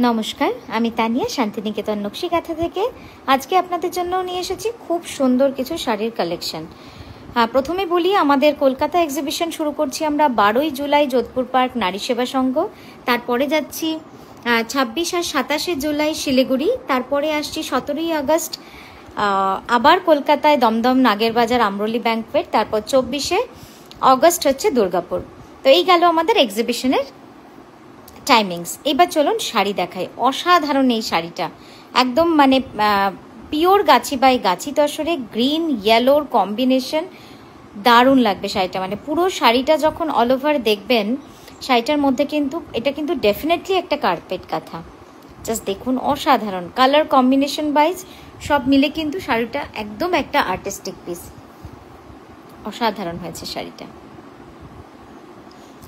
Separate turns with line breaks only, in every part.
নমস্কার, আমি তানিয়া শান্তিনিকেতন নকশিকাঁথা থেকে। আজকে আপনাদের জন্য নিয়ে এসেছি খুব সুন্দর কিছু শাড়ির কালেকশন। প্রথমে বলি, আমাদের কলকাতা এক্সিবিশন শুরু করছি আমরা 12ই জুলাই যোধপুর পার্ক নারী সেবা সংঘ। তারপরে যাচ্ছি 26 আর 27শে জুলাই শিলিগুড়ি। তারপরে আসছি 17ই আগস্ট আবার কলকাতায় দমদম নাগেরবাজার আমরলি ব্যাংকোয়েট। তারপর 24শে অগস্ট হচ্ছে দুর্গাপুর। তো এই গেল আমাদের এক্সিবিশনের টাইমিংস। এবার চলুন শাড়ি দেখাই। অসাধারণ এই শাড়িটা, একদম মানে pure Gachhi by Gachhi তসরে green ইয়েলোর combination, দারুণ লাগবে শাড়িটা। মানে পুরো শাড়িটা যখন অল ওভার দেখবেন, শাড়িটার মধ্যে কিন্তু এটা কিন্তু ডেফিনেটলি একটা কার্পেট কাঁথা। জাস্ট দেখুন, অসাধারণ কালার কম্বিনেশন ওয়াইজ সব মিলে কিন্তু শাড়িটা একদম একটা আর্টিস্টিক পিস। অসাধারণ হয়েছে শাড়িটা।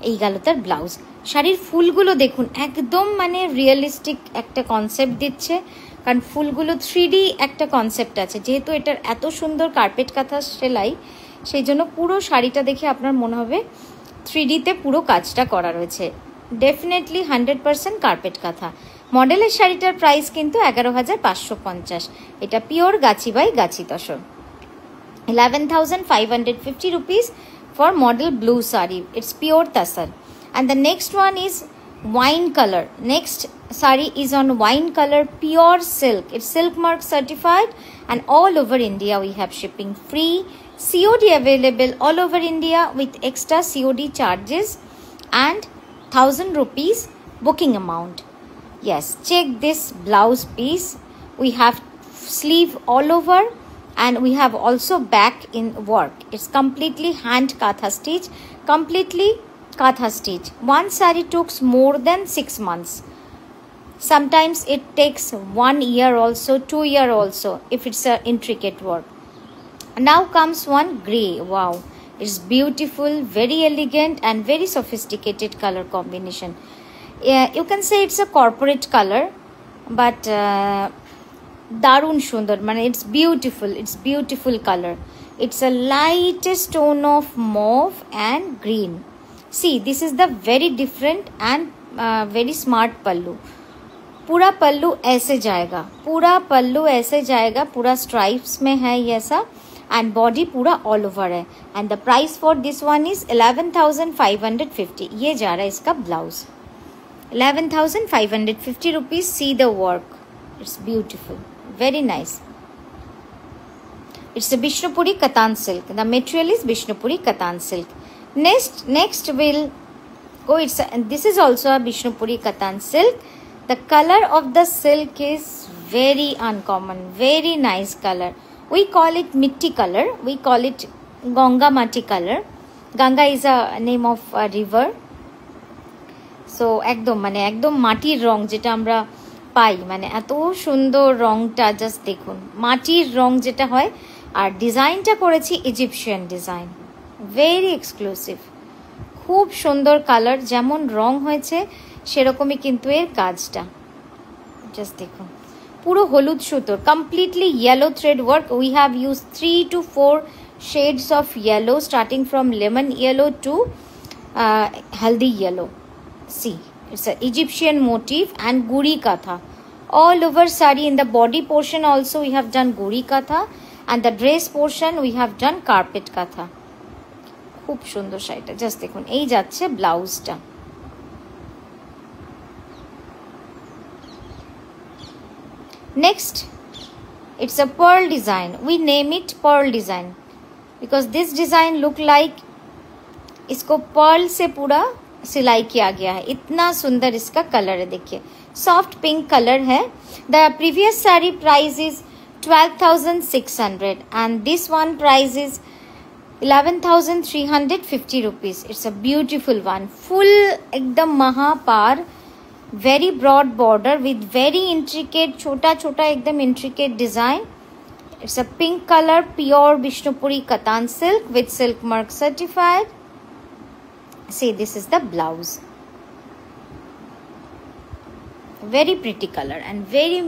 এই গেল তার ব্লাউজ। শাড়ির ফুলগুলো দেখুন, একদম মানে রিয়েলিস্টিক একটা কনসেপ্ট দিচ্ছে, কারণ ফুলগুলো 3D একটা কনসেপ্ট আছে। যেহেতু এটার এত সুন্দর কার্পেট কাঁথা সেলাই, সেই জন্য পুরো শাড়িটা দেখে আপনার মনে হবে 3Dতে পুরো কাজটা করা রয়েছে। ডেফিনেটলি 100% কার্পেট কাঁথা। মডেলের শাড়িটার প্রাইস কিন্তু 11,550। এটা pure Gachhi by Gachhi tussar. 11,550 rupees for model blue sari. It's pure tassar. And the next one is wine color. Next sari is on wine color, pure silk. It's silk mark certified, and all over India we have shipping free. COD available all over India with extra COD charges and 1,000 rupees booking amount. Yes, check this blouse piece. We have sleeve all over, and we have also back in work. It's completely hand katha stitch, completely katha stitch. One saree took more than 6 months. Sometimes it takes 1 year also, 2 year also, if it's a intricate work. Now comes one gray. Wow, it's beautiful, very elegant and very sophisticated color combination. You can say it's a corporate color, but দারুণ সুন্দর, মানে it's beautiful colour. It's a lightest tone of mauve and green. See this is the very different and very smart pallu. पूरा पल्लू ऐसे जाएगा, पूरा stripes में है ये ऐसा, एंड बॉडी पूरा ऑल ओवर है। And the price for this one is 11,550। ये जा रहा है इसका blouse. 11,550 rupees। See the work, it's beautiful, very nice. It's a Bishnupuri Katan silk. The material is Bishnupuri Katan silk. Next we'll go. This is also a Bishnupuri Katan silk. The color of the silk is very uncommon, very nice color. We call it mitti color. We call it Ganga Mati color. Ganga is a name of a river. So একদম মাটির রং যেটা আমরা পাই, মানে এত সুন্দর রংটা, just দেখুন মাটির রং যেটা হয়। আর ডিজাইনটা করেছি ইজিপশিয়ান ডিজাইন, ভেরি এক্সক্লুসিভ, খুব সুন্দর কালার। যেমন রং হয়েছে সেরকমই কিন্তু এর কাজটা, জাস্ট দেখুন পুরো হলুদ সুতোর, completely yellow thread work. We have use 3 to 4 shades of yellow, starting from lemon yellow to haldi yellow. See, it's an Egyptian motif and guri katha all over sari. In the body portion also we have done guri katha, and the dress portion we have done carpet katha. খুব সুন্দর শাড়িটা, just দেখুন। এই যাচ্ছে ব্লাউজটা। Next, it's a pearl design. We name it pearl design because this design look like इसको pearl से पूरा सिलाई किया गया है। इतना सुंदर इसका कलर है, देखिए सॉफ्ट पिंक कलर है। The previous sari price is 12,600 and this one price is 11,350 rupees. It's a beautiful one, full एकदम महापार, very broad border with very intricate छोटा छोटा एकदम intricate design. It's a pink color, pure Bishnupuri Katan silk with silk mark certified. See, this is the blouse. Very pretty color and very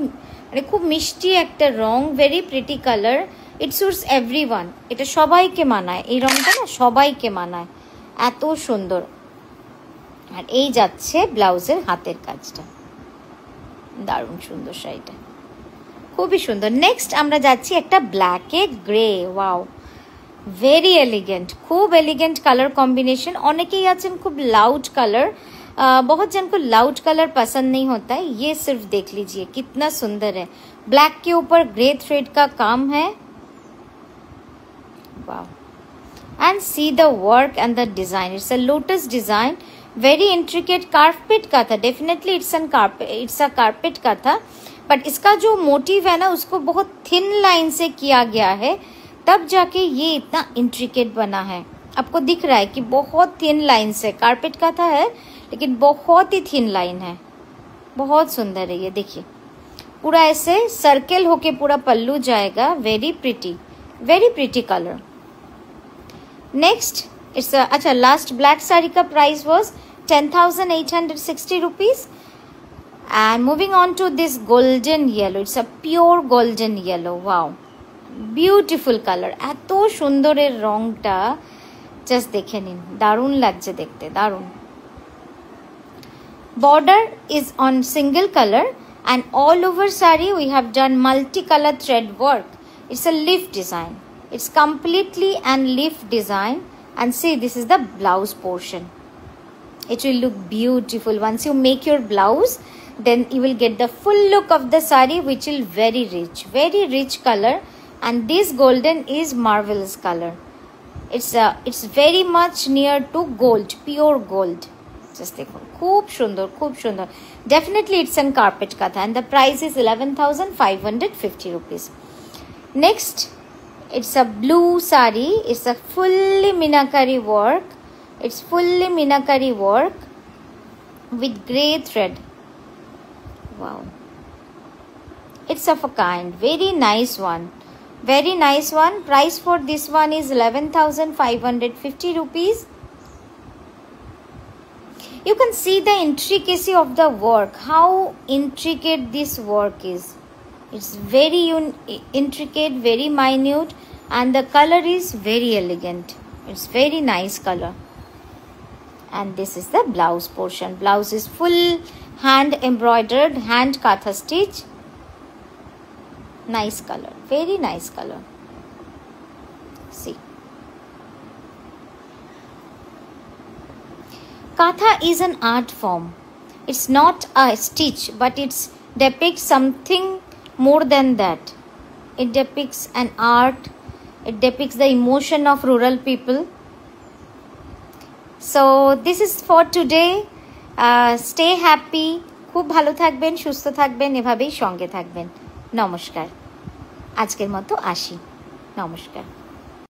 মানে খুব মিষ্টি একটা রং, very pretty color. It suits everyone. এটা সবাইকে মানায়, এই রংটা না সবাইকে মানায়, এত সুন্দর। আর এই যাচ্ছে ব্লাউজের হাতের কাজটা। দারুণ সুন্দর শাড়িটা, খুবই সুন্দর। নেক্সট আমরা যাচ্ছি একটা ব্ল্যাকে গ্রে। ওয়াও, वेरी एलिगेंट, खूब एलिगेंट कलर कॉम्बिनेशन। अनेकेई आছেন खूब लाउड कलर, बहुत जन को लाउड कलर पसंद नहीं होता है। ये सिर्फ देख लीजिए कितना सुंदर है, ब्लैक के ऊपर ग्रे थ्रेड का काम है। Wow, and see the work and the design, it's a lotus design, very intricate. Carpet का था, डेफिनेटली इट्स अ कार्पेट का था, बट इसका जो मोटिव है ना उसको बहुत थिन लाइन से किया गया है, तब जाके ये इतना इंट्रिकेट बना है। आपको दिख रहा है कि बहुत थिन लाइन से, कार्पेट का था है लेकिन बहुत ही थिन लाइन है, बहुत सुंदर है। ये देखिए पूरा ऐसे सर्कल होके पूरा पल्लू जाएगा, very pretty colour. Next it's अच्छा, लास्ट ब्लैक साड़ी का price was 10,860 rupees. And moving on to this golden yellow, it's a pure golden yellow. Wow, beautiful colour, এত সুন্দরের রংটা জাস্ট দেখে নিন, দারুণ লাগছে দেখতে, দারুণ। Border is on single colour and all over sari we have done multi colour thread work. It's a leaf design, it's completely and leaf design. And C this is the blouse portion. It will look beautiful once you make your blouse, then you will get the full look of the saree, which will very rich color. And this golden is marvelous color. It's very much near to gold, pure gold. Just देखो, खूब सुंदर। Definitely it's an carpet ka tha, and the price is 11,550 rupees. Next, it's a blue saree. It's a fully minakari work. It's fully minakari work with grey thread. Wow, it's of a kind, very nice one. Very nice one. Price for this one is 11,550 rupees. You can see the intricacy of the work, how intricate this work is. It's very intricate, very minute, and the color is very elegant. It's very nice color. And this is the blouse portion. Blouse is full hand embroidered, hand katha stitch. Nice color, very nice color. See, Katha is an art form. It's not a stitch, but it depicts something more than that. It depicts an art. It depicts the emotion of rural people. So this is for today. Stay happy. খুব ভালো থাকবেন, সুস্থ থাকবেন, এভাবেই সঙ্গে থাকবেন। নমস্কার, আজকের মতো আসি। নমস্কার।